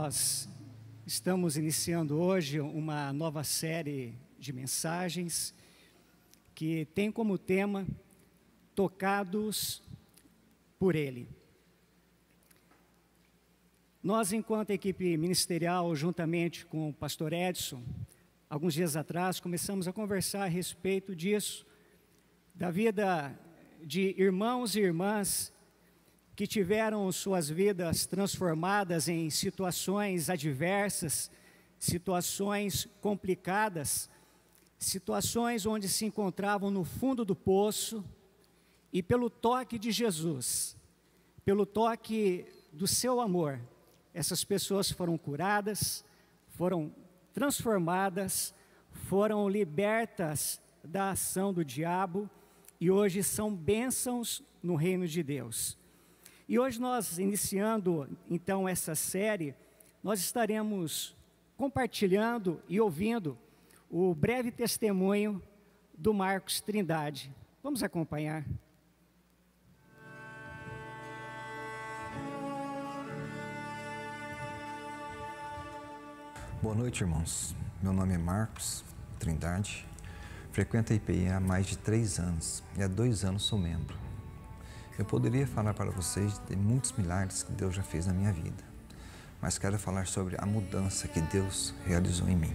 Nós estamos iniciando hoje uma nova série de mensagens que tem como tema Tocados por Ele. Nós, enquanto equipe ministerial, juntamente com o pastor Edson, alguns dias atrás, começamos a conversar a respeito disso, da vida de irmãos e irmãs que tiveram suas vidas transformadas em situações adversas, situações complicadas, situações onde se encontravam no fundo do poço, e pelo toque de Jesus, pelo toque do seu amor, essas pessoas foram curadas, foram transformadas, foram libertas da ação do diabo e hoje são bênçãos no reino de Deus. E hoje nós, iniciando então essa série, nós estaremos compartilhando e ouvindo o breve testemunho do Marcos Trindade. Vamos acompanhar. Boa noite, irmãos. Meu nome é Marcos Trindade, frequento a IPI há mais de 3 anos e há 2 anos sou membro. Eu poderia falar para vocês de muitos milagres que Deus já fez na minha vida, mas quero falar sobre a mudança que Deus realizou em mim.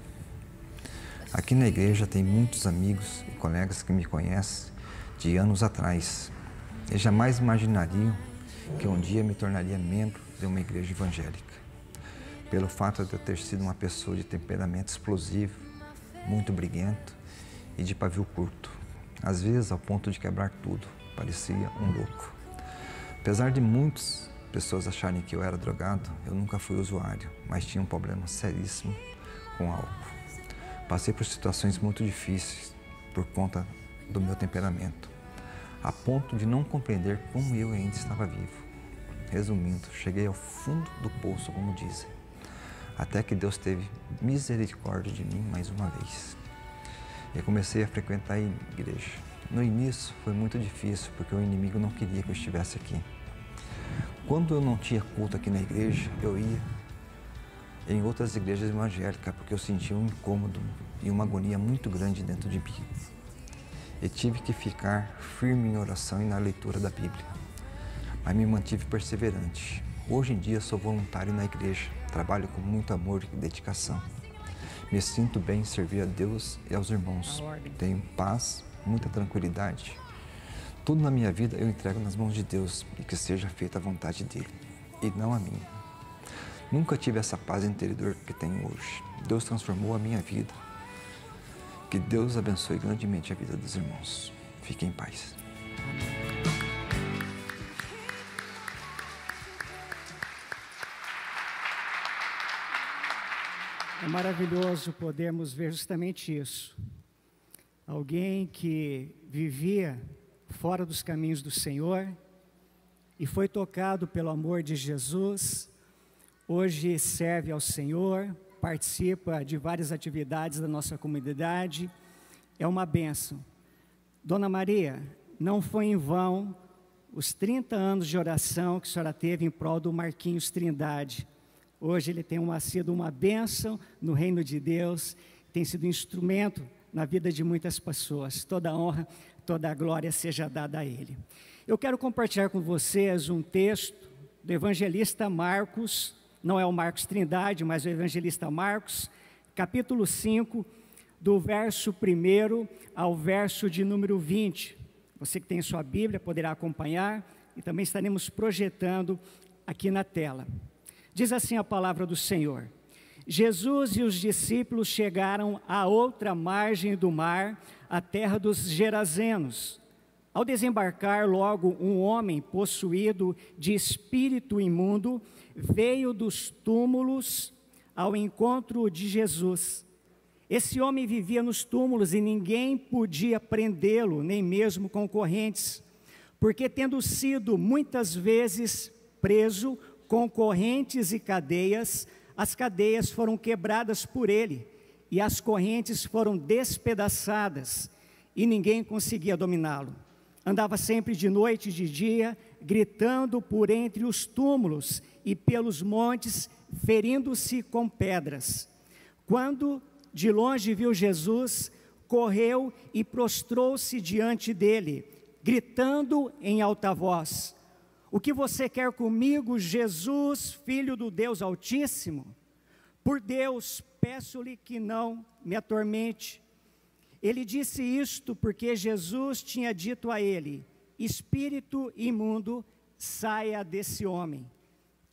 Aqui na igreja tem muitos amigos e colegas que me conhecem de anos atrás e jamais imaginariam que um dia me tornaria membro de uma igreja evangélica. Pelo fato de eu ter sido uma pessoa de temperamento explosivo, muito briguento e de pavio curto, às vezes ao ponto de quebrar tudo. Parecia um louco. Apesar de muitas pessoas acharem que eu era drogado, eu nunca fui usuário, mas tinha um problema seríssimo com álcool. Passei por situações muito difíceis por conta do meu temperamento, a ponto de não compreender como eu ainda estava vivo. Resumindo, cheguei ao fundo do poço, como dizem, até que Deus teve misericórdia de mim mais uma vez. E comecei a frequentar a igreja. No início foi muito difícil, porque o inimigo não queria que eu estivesse aqui. Quando eu não tinha culto aqui na igreja, eu ia em outras igrejas evangélicas, porque eu sentia um incômodo e uma agonia muito grande dentro de mim. E tive que ficar firme em oração e na leitura da Bíblia. Mas me mantive perseverante. Hoje em dia sou voluntário na igreja, trabalho com muito amor e dedicação. Me sinto bem em servir a Deus e aos irmãos. Tenho paz, muita tranquilidade. Tudo na minha vida eu entrego nas mãos de Deus e que seja feita a vontade dele e não a minha. Nunca tive essa paz interior que tenho hoje. Deus transformou a minha vida. Que Deus abençoe grandemente a vida dos irmãos. Fiquem em paz. É maravilhoso podermos ver justamente isso. Alguém que vivia fora dos caminhos do Senhor e foi tocado pelo amor de Jesus, hoje serve ao Senhor, participa de várias atividades da nossa comunidade, é uma bênção. Dona Maria, não foi em vão os 30 anos de oração que a senhora teve em prol do Marquinhos Trindade. Hoje ele tem sido uma bênção no reino de Deus, tem sido instrumento na vida de muitas pessoas. Toda a honra, toda a glória seja dada a Ele. Eu quero compartilhar com vocês um texto do evangelista Marcos, não é o Marcos Trindade, mas o evangelista Marcos, capítulo 5, do verso 1 ao verso de número 20. Você que tem sua Bíblia poderá acompanhar e também estaremos projetando aqui na tela. Diz assim a palavra do Senhor: Jesus e os discípulos chegaram à outra margem do mar, a terra dos Gerazenos. Ao desembarcar, logo um homem possuído de espírito imundo veio dos túmulos ao encontro de Jesus. Esse homem vivia nos túmulos e ninguém podia prendê-lo, nem mesmo com correntes, porque tendo sido muitas vezes preso com correntes e cadeias, as cadeias foram quebradas por ele e as correntes foram despedaçadas e ninguém conseguia dominá-lo. Andava sempre de noite e de dia, gritando por entre os túmulos e pelos montes, ferindo-se com pedras. Quando de longe viu Jesus, correu e prostrou-se diante dele, gritando em alta voz: o que você quer comigo, Jesus, Filho do Deus Altíssimo? Por Deus, peço-lhe que não me atormente. Ele disse isto porque Jesus tinha dito a ele: espírito imundo, saia desse homem.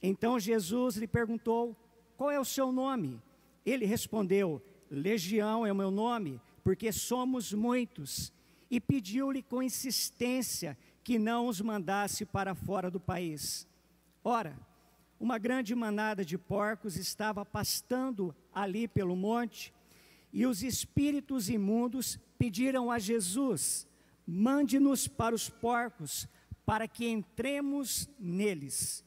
Então Jesus lhe perguntou: qual é o seu nome? Ele respondeu: Legião é o meu nome, porque somos muitos. E pediu-lhe com insistência que não os mandasse para fora do país. Ora, uma grande manada de porcos estava pastando ali pelo monte, e os espíritos imundos pediram a Jesus: mande-nos para os porcos, para que entremos neles.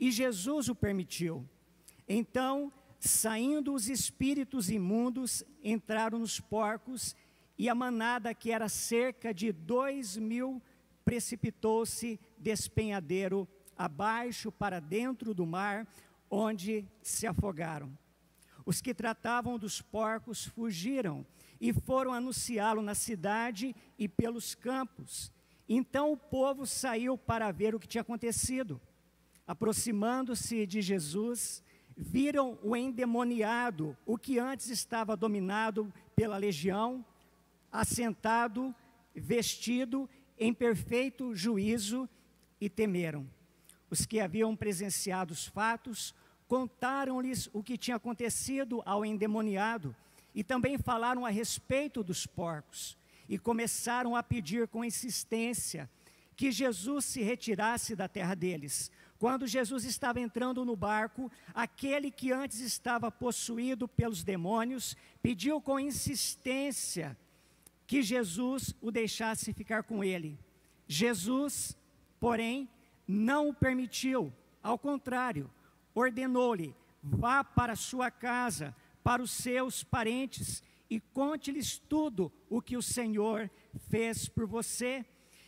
E Jesus o permitiu. Então, saindo os espíritos imundos, entraram nos porcos, e a manada, que era cerca de 2.000, precipitou-se despenhadeiro abaixo para dentro do mar, onde se afogaram. Os que tratavam dos porcos fugiram e foram anunciá-lo na cidade e pelos campos. Então o povo saiu para ver o que tinha acontecido. Aproximando-se de Jesus, viram o endemoniado, o que antes estava dominado pela legião, assentado, vestido em perfeito juízo, e temeram. Os que haviam presenciado os fatos contaram-lhes o que tinha acontecido ao endemoniado, e também falaram a respeito dos porcos, e começaram a pedir com insistência que Jesus se retirasse da terra deles. Quando Jesus estava entrando no barco, aquele que antes estava possuído pelos demônios pediu com insistência que Jesus o deixasse ficar com ele. Jesus, porém, não o permitiu. Ao contrário, ordenou-lhe: vá para sua casa, para os seus parentes, e conte-lhes tudo o que o Senhor fez por você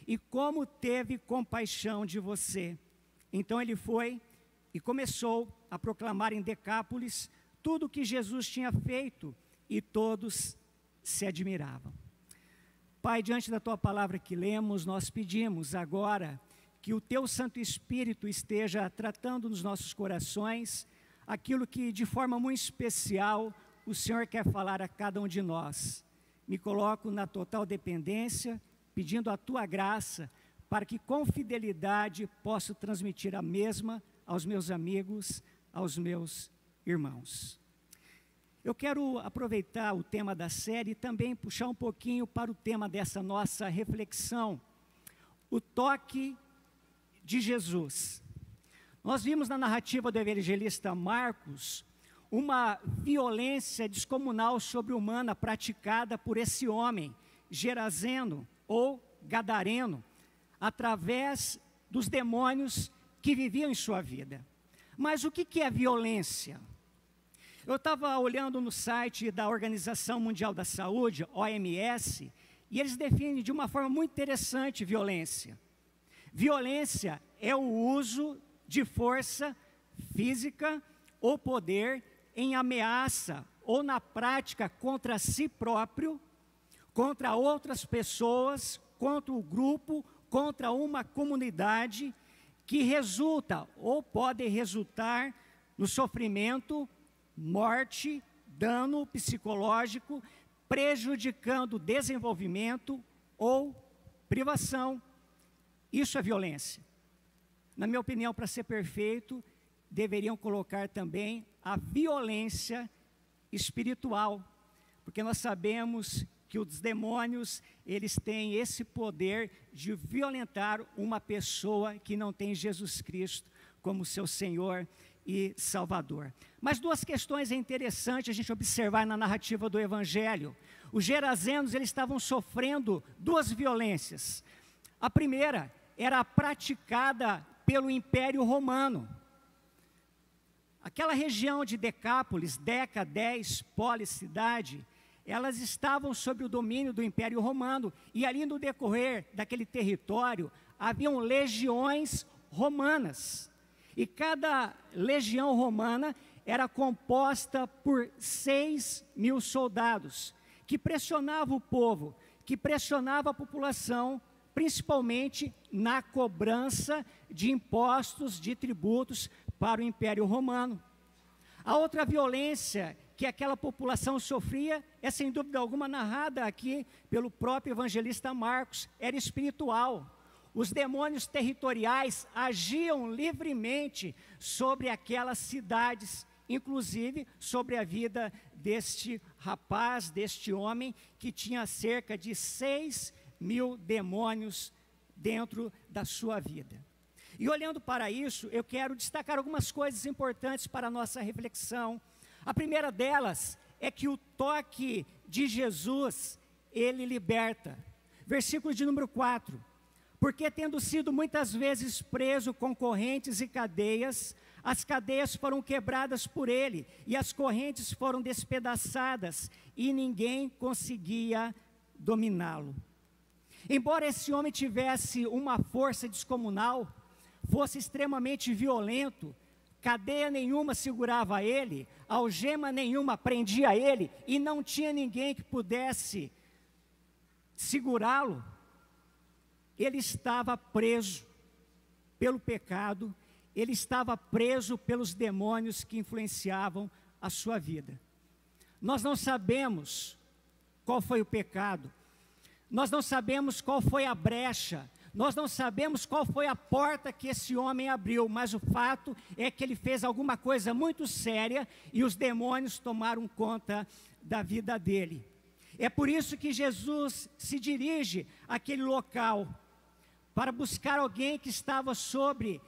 e como teve compaixão de você. Então ele foi e começou a proclamar em Decápolis tudo o que Jesus tinha feito, e todos se admiravam. Pai, diante da Tua palavra que lemos, nós pedimos agora que o Teu Santo Espírito esteja tratando nos nossos corações aquilo que de forma muito especial o Senhor quer falar a cada um de nós. Me coloco na total dependência, pedindo a Tua graça, para que com fidelidade possa transmitir a mesma aos meus amigos, aos meus irmãos. Eu quero aproveitar o tema da série e também puxar um pouquinho para o tema dessa nossa reflexão: o toque de Jesus. Nós vimos na narrativa do evangelista Marcos uma violência descomunal sobre-humana praticada por esse homem, Gerazeno ou Gadareno, através dos demônios que viviam em sua vida. Mas o que é violência? Eu estava olhando no site da Organização Mundial da Saúde, OMS, e eles definem de uma forma muito interessante violência. Violência é o uso de força física ou poder em ameaça ou na prática contra si próprio, contra outras pessoas, contra o grupo, contra uma comunidade, que resulta ou pode resultar no sofrimento, morte, dano psicológico, prejudicando o desenvolvimento ou privação. Isso é violência. Na minha opinião, para ser perfeito, deveriam colocar também a violência espiritual, porque nós sabemos que os demônios, eles têm esse poder de violentar uma pessoa que não tem Jesus Cristo como seu Senhor e Salvador. Mas duas questões é interessante a gente observar na narrativa do Evangelho. Os gerazenos, eles estavam sofrendo duas violências. A primeira era praticada pelo Império Romano. Aquela região de Decápolis, Deca, 10, polis, cidade, elas estavam sob o domínio do Império Romano, e ali no decorrer daquele território, haviam legiões romanas. E cada legião romana era composta por 6.000 soldados, que pressionavam o povo, que pressionavam a população, principalmente na cobrança de impostos, de tributos para o Império Romano. A outra violência que aquela população sofria é, sem dúvida alguma, narrada aqui pelo próprio evangelista Marcos, era espiritual. Os demônios territoriais agiam livremente sobre aquelas cidades, inclusive sobre a vida deste rapaz, deste homem, que tinha cerca de 6.000 demônios dentro da sua vida. E olhando para isso, eu quero destacar algumas coisas importantes para a nossa reflexão. A primeira delas é que o toque de Jesus, ele liberta. Versículo de número 4. Porque tendo sido muitas vezes preso com correntes e cadeias, as cadeias foram quebradas por ele, e as correntes foram despedaçadas, e ninguém conseguia dominá-lo. Embora esse homem tivesse uma força descomunal, fosse extremamente violento, cadeia nenhuma segurava ele, algema nenhuma prendia ele, e não tinha ninguém que pudesse segurá-lo. Ele estava preso pelo pecado, ele estava preso pelos demônios que influenciavam a sua vida. Nós não sabemos qual foi o pecado, nós não sabemos qual foi a brecha, nós não sabemos qual foi a porta que esse homem abriu, mas o fato é que ele fez alguma coisa muito séria e os demônios tomaram conta da vida dele. É por isso que Jesus se dirige àquele local, para buscar alguém que estava sobre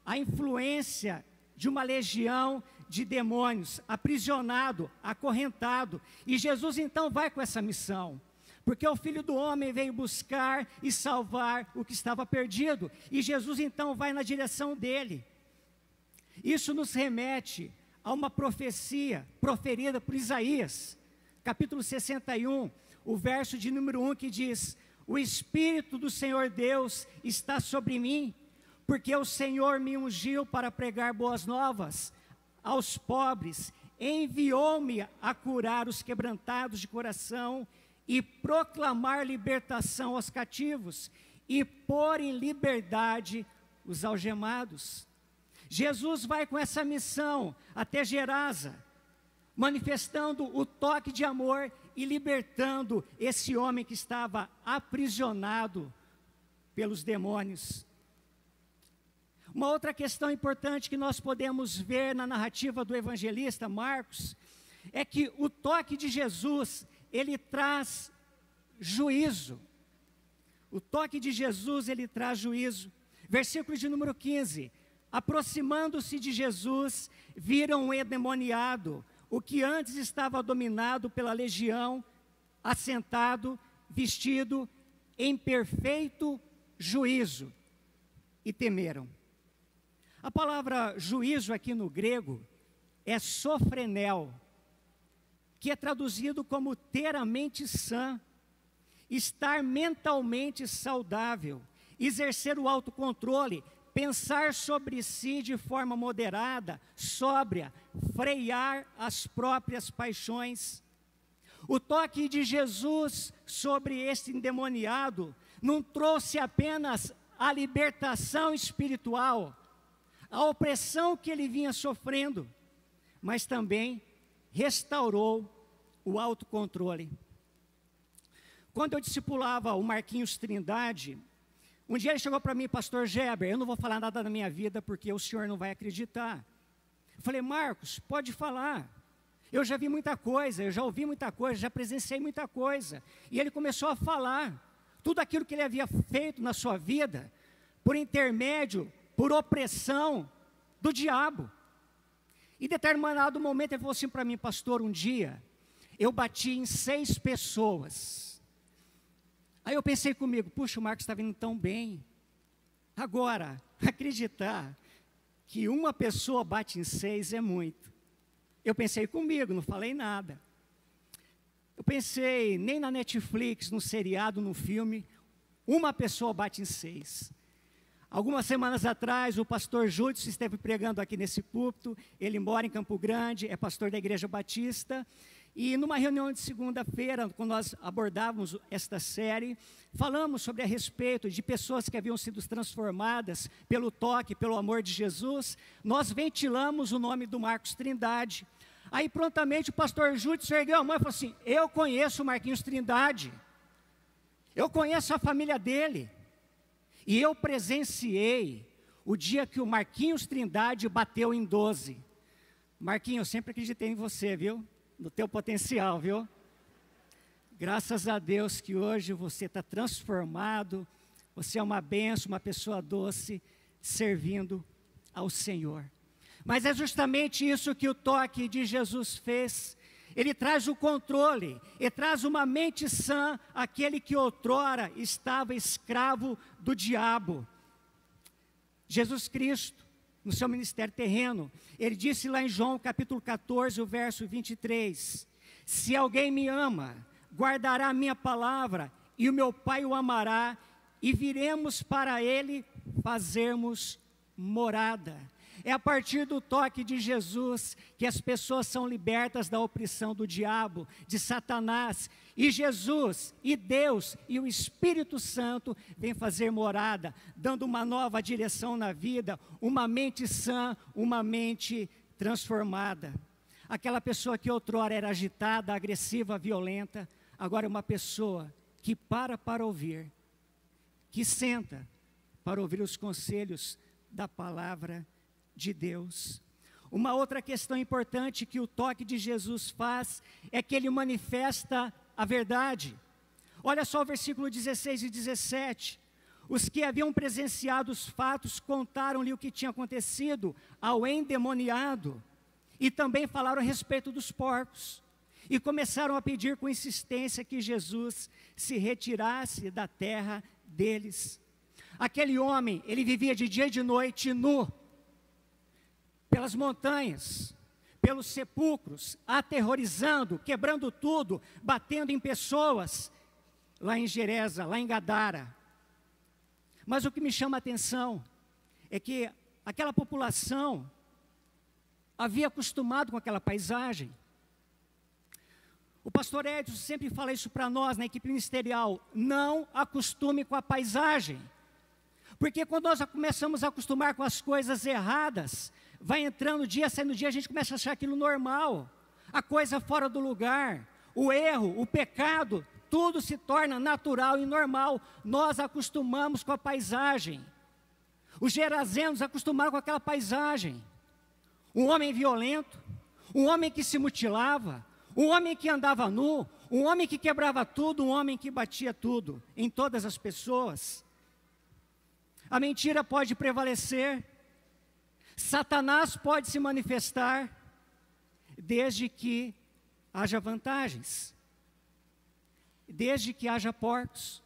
a influência de uma legião de demônios, aprisionado, acorrentado. E Jesus então vai com essa missão, porque o Filho do Homem veio buscar e salvar o que estava perdido. E Jesus então vai na direção dele. Isso nos remete a uma profecia proferida por Isaías, capítulo 61, o verso de número 1, que diz: o Espírito do Senhor Deus está sobre mim, porque o Senhor me ungiu para pregar boas novas aos pobres, enviou-me a curar os quebrantados de coração e proclamar libertação aos cativos e pôr em liberdade os algemados. Jesus vai com essa missão até Gerasa, manifestando o toque de amor e libertando esse homem que estava aprisionado pelos demônios. Uma outra questão importante que nós podemos ver na narrativa do evangelista Marcos é que o toque de Jesus, ele traz juízo. O toque de Jesus, ele traz juízo. Versículo de número 15. Aproximando-se de Jesus, viram um endemoniado, o que antes estava dominado pela legião, assentado, vestido em perfeito juízo, e temeram. A palavra juízo aqui no grego é sofrenel, que é traduzido como ter a mente sã, estar mentalmente saudável, exercer o autocontrole, pensar sobre si de forma moderada, sóbria, frear as próprias paixões. O toque de Jesus sobre este endemoniado não trouxe apenas a libertação espiritual, a opressão que ele vinha sofrendo, mas também restaurou o autocontrole. Quando eu discipulava o Marquinhos Trindade, um dia ele chegou para mim: pastor Geber, eu não vou falar nada da minha vida porque o senhor não vai acreditar. Eu falei: Marcos, pode falar. Eu já vi muita coisa, eu já ouvi muita coisa, já presenciei muita coisa. E ele começou a falar tudo aquilo que ele havia feito na sua vida, por intermédio, por opressão do diabo. Em determinado momento ele falou assim para mim: pastor, um dia eu bati em 6 pessoas. Aí eu pensei comigo: puxa, o Marcos está vindo tão bem. Agora, acreditar que uma pessoa bate em 6 é muito. Eu pensei comigo, não falei nada. Eu pensei, nem na Netflix, no seriado, no filme, uma pessoa bate em 6. Algumas semanas atrás, o pastor Júdice esteve pregando aqui nesse púlpito. Ele mora em Campo Grande, é pastor da Igreja Batista. E numa reunião de segunda-feira, quando nós abordávamos esta série, falamos sobre a respeito de pessoas que haviam sido transformadas pelo toque, pelo amor de Jesus. Nós ventilamos o nome do Marcos Trindade. Aí prontamente o pastor Júdice ergueu a mão e falou assim: eu conheço o Marquinhos Trindade, eu conheço a família dele, e eu presenciei o dia que o Marquinhos Trindade bateu em 12. Marquinhos, eu sempre acreditei em você, viu? No teu potencial, viu? Graças a Deus que hoje você está transformado, você é uma bênção, uma pessoa doce, servindo ao Senhor. Mas é justamente isso que o toque de Jesus fez. Ele traz o controle, ele traz uma mente sã àquele que outrora estava escravo do diabo. Jesus Cristo, no seu ministério terreno, ele disse lá em João capítulo 14, o verso 23, se alguém me ama, guardará a minha palavra, e o meu Pai o amará, e viremos para ele fazermos morada. É a partir do toque de Jesus que as pessoas são libertas da opressão do diabo, de Satanás. E Jesus, e Deus, e o Espírito Santo vêm fazer morada, dando uma nova direção na vida, uma mente sã, uma mente transformada. Aquela pessoa que outrora era agitada, agressiva, violenta, agora é uma pessoa que para ouvir, que senta para ouvir os conselhos da palavra de Deus. Uma outra questão importante que o toque de Jesus faz é que ele manifesta a verdade. Olha só o versículo 16 e 17. Os que haviam presenciado os fatos contaram-lhe o que tinha acontecido ao endemoniado e também falaram a respeito dos porcos e começaram a pedir com insistência que Jesus se retirasse da terra deles. Aquele homem, ele vivia de dia e de noite nu, pelas montanhas, pelos sepulcros, aterrorizando, quebrando tudo, batendo em pessoas, lá em Gerasa, lá em Gadara. Mas o que me chama a atenção é que aquela população havia acostumado com aquela paisagem. O pastor Edson sempre fala isso para nós na equipe ministerial: não acostume com a paisagem, porque quando nós começamos a acostumar com as coisas erradas, vai entrando dia, saindo dia, a gente começa a achar aquilo normal, a coisa fora do lugar, o erro, o pecado, tudo se torna natural e normal. Nós acostumamos com a paisagem. Os gerazenos acostumaram com aquela paisagem. Um homem violento, um homem que se mutilava, um homem que andava nu, um homem que quebrava tudo, um homem que batia tudo em todas as pessoas. A mentira pode prevalecer, Satanás pode se manifestar, desde que haja vantagens, desde que haja porcos.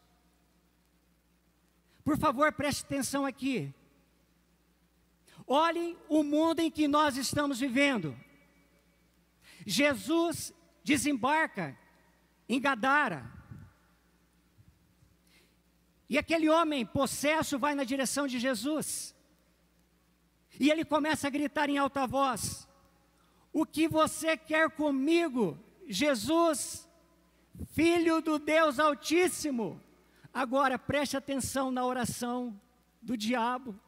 Por favor, preste atenção aqui. Olhem o mundo em que nós estamos vivendo. Jesus desembarca em Gadara, e aquele homem possesso vai na direção de Jesus. E ele começa a gritar em alta voz: o que você quer comigo, Jesus, Filho do Deus Altíssimo? Agora preste atenção na oração do diabo.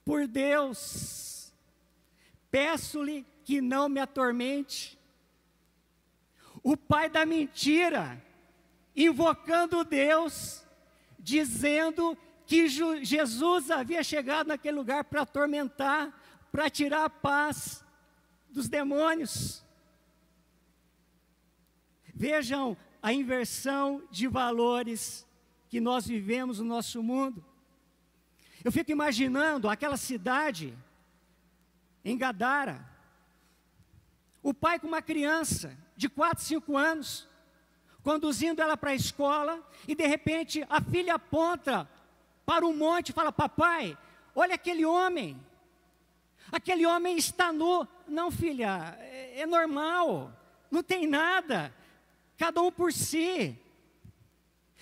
Por Deus, peço-lhe que não me atormente. O pai da mentira, invocando Deus, dizendo que Jesus havia chegado naquele lugar para atormentar, para tirar a paz dos demônios. Vejam a inversão de valores que nós vivemos no nosso mundo. Eu fico imaginando aquela cidade em Gadara, o pai com uma criança de 4, 5 anos, conduzindo ela para a escola, e de repente a filha aponta para um monte e fala: papai, olha aquele homem está nu. Não, filha, é normal, não tem nada, cada um por si.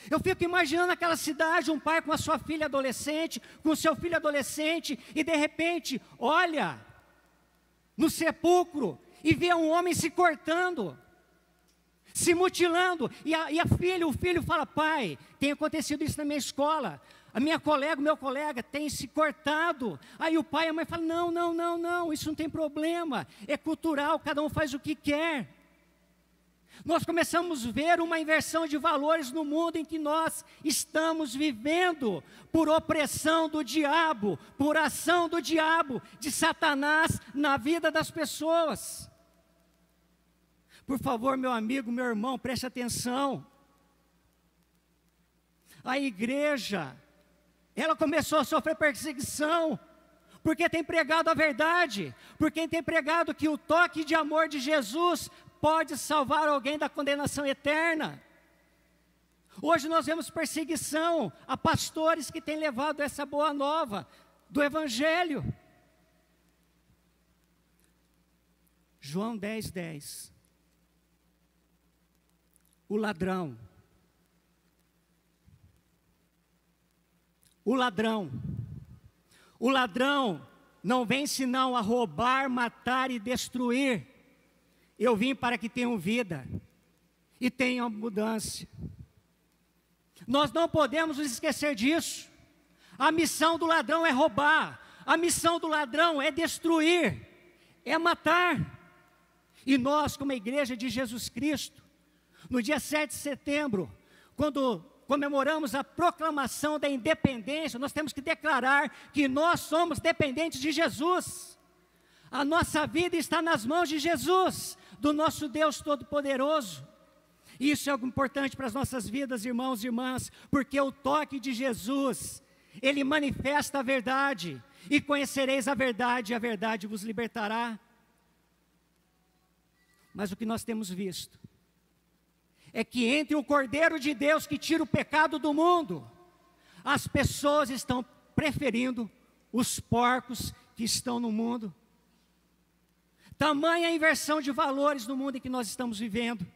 Eu fico imaginando aquela cidade, um pai com a sua filha adolescente, com o seu filho adolescente, e de repente, olha no sepulcro e vê um homem se cortando, se mutilando, e a filha, o filho fala: pai, tem acontecido isso na minha escola, a minha colega, o meu colega tem se cortado. Aí o pai e a mãe falam: não, isso não tem problema, é cultural, cada um faz o que quer. Nós começamos a ver uma inversão de valores no mundo em que nós estamos vivendo por opressão do diabo, por ação do diabo, de Satanás na vida das pessoas. Por favor, meu amigo, meu irmão, preste atenção. A igreja, ela começou a sofrer perseguição, porque tem pregado a verdade, porque tem pregado que o toque de amor de Jesus pode salvar alguém da condenação eterna. Hoje nós vemos perseguição a pastores que têm levado essa boa nova do Evangelho. João 10:10. O ladrão não vem senão a roubar, matar e destruir. Eu vim para que tenham vida e tenham abundância. Nós não podemos nos esquecer disso. A missão do ladrão é roubar, a missão do ladrão é destruir, é matar. E nós, como a igreja de Jesus Cristo, no dia 7 de setembro, quando comemoramos a proclamação da independência, nós temos que declarar que nós somos dependentes de Jesus. A nossa vida está nas mãos de Jesus, do nosso Deus Todo-Poderoso. Isso é algo importante para as nossas vidas, irmãos e irmãs, porque o toque de Jesus, Ele manifesta a verdade, e conhecereis a verdade, e a verdade vos libertará. Mas o que nós temos visto é que entre o Cordeiro de Deus que tira o pecado do mundo, as pessoas estão preferindo os porcos que estão no mundo. Tamanha inversão de valores no mundo em que nós estamos vivendo.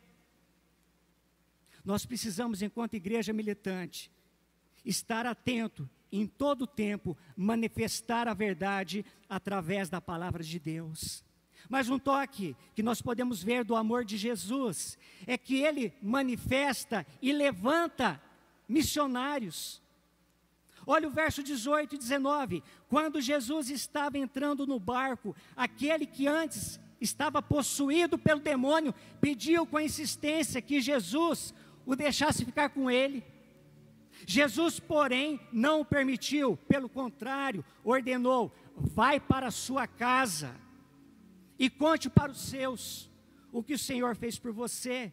Nós precisamos, enquanto igreja militante, estar atento em todo o tempo, manifestar a verdade através da palavra de Deus. Mas um toque que nós podemos ver do amor de Jesus é que Ele manifesta e levanta missionários. Olha o verso 18 e 19, quando Jesus estava entrando no barco, aquele que antes estava possuído pelo demônio, pediu com insistência que Jesus o deixasse ficar com ele. Jesus, porém, não o permitiu, pelo contrário, ordenou: vai para a sua casa e conte para os seus o que o Senhor fez por você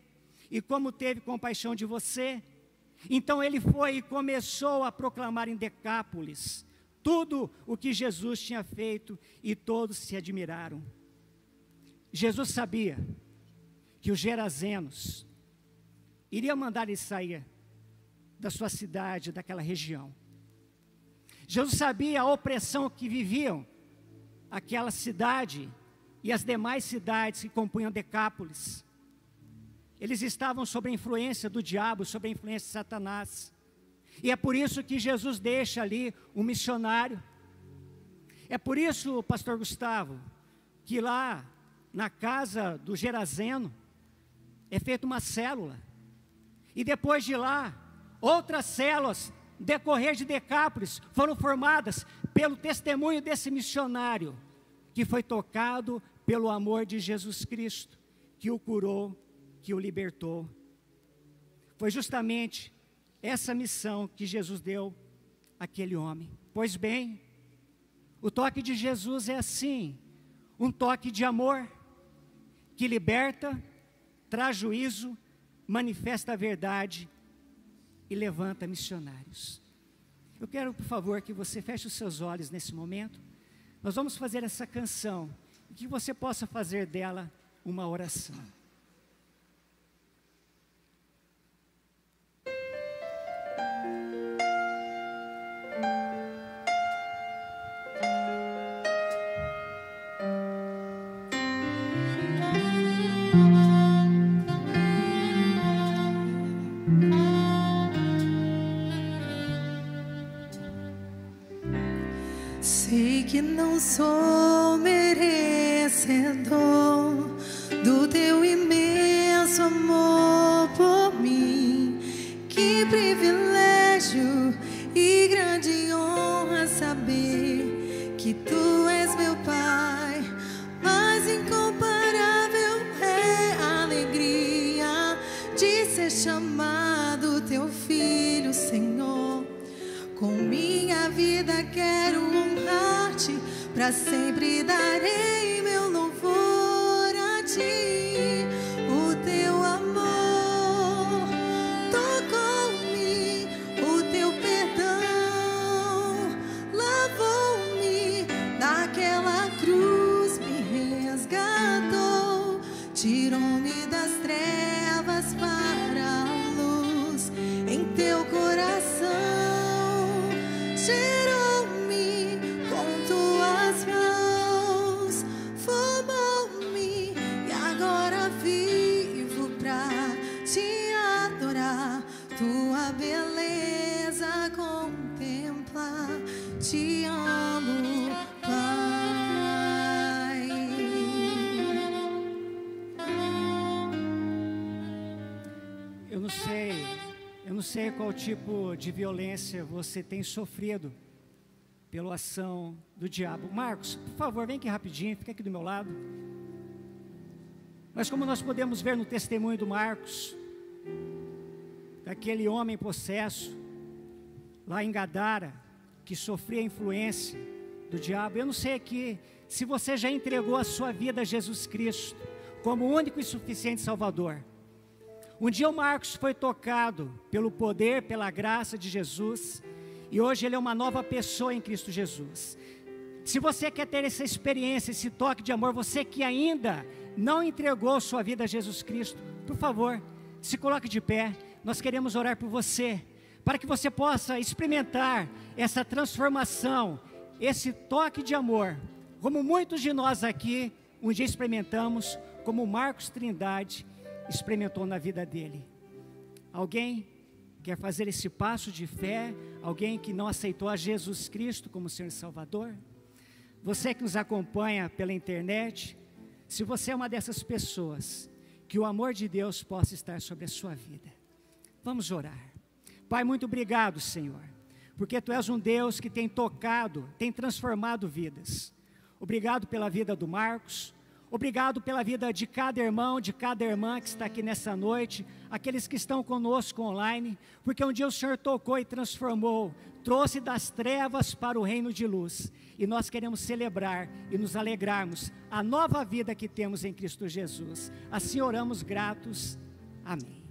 e como teve compaixão de você. Então ele foi e começou a proclamar em Decápolis tudo o que Jesus tinha feito, e todos se admiraram. Jesus sabia que os gerazenos iriam mandar ele sair da sua cidade, daquela região. Jesus sabia a opressão que viviam aquela cidade e as demais cidades que compunham Decápolis. Eles estavam sob a influência do diabo, sob a influência de Satanás. E é por isso que Jesus deixa ali um missionário. É por isso, pastor Gustavo, que lá na casa do Gerazeno é feita uma célula. E depois de lá, outras células, decorrer de Decápolis, foram formadas pelo testemunho desse missionário, que foi tocado pelo amor de Jesus Cristo, que o curou, que o libertou. Foi justamente essa missão que Jesus deu àquele homem. Pois bem, o toque de Jesus é assim, um toque de amor, que liberta, traz juízo, manifesta a verdade e levanta missionários. Eu quero, por favor, que você feche os seus olhos nesse momento. Nós vamos fazer essa canção, e que você possa fazer dela uma oração. Sei que não sou merecedor do teu imenso amor por mim. Que privilégio e grande honra saber que tu és meu Pai, mas incomparável é a alegria de ser chamado teu filho, Senhor. Com minha vida quero honrar-te, para sempre darei meu louvor a ti. O teu amor tocou-me, o teu perdão lavou-me, naquela cruz me resgatou, tirou-me das trevas para a luz. Em teu coração cheirou-me com tuas mãos, formou-me e agora vivo pra te adorar. Tua beleza contemplar, te amo, Pai. Eu não sei qual tipo de violência você tem sofrido pela ação do diabo. Marcos, por favor, vem aqui rapidinho, fica aqui do meu lado. Mas como nós podemos ver no testemunho do Marcos, daquele homem possesso, lá em Gadara, que sofria a influência do diabo, eu não sei aqui se você já entregou a sua vida a Jesus Cristo, como único e suficiente Salvador. Um dia o Marcos foi tocado pelo poder, pela graça de Jesus, e hoje ele é uma nova pessoa em Cristo Jesus. Se você quer ter essa experiência, esse toque de amor, você que ainda não entregou sua vida a Jesus Cristo, por favor, se coloque de pé. Nós queremos orar por você, para que você possa experimentar essa transformação, esse toque de amor, como muitos de nós aqui um dia experimentamos, como Marcos Trindade experimentou na vida dele. Alguém quer fazer esse passo de fé? Alguém que não aceitou a Jesus Cristo como Senhor e Salvador? Você que nos acompanha pela internet, se você é uma dessas pessoas, que o amor de Deus possa estar sobre a sua vida. Vamos orar. Pai, muito obrigado, Senhor, porque Tu és um Deus que tem tocado, tem transformado vidas. Obrigado pela vida do Marcos. Obrigado pela vida de cada irmão, de cada irmã que está aqui nessa noite, aqueles que estão conosco online, porque um dia o Senhor tocou e transformou, trouxe das trevas para o reino de luz, e nós queremos celebrar e nos alegrarmos a nova vida que temos em Cristo Jesus. Assim oramos gratos. Amém.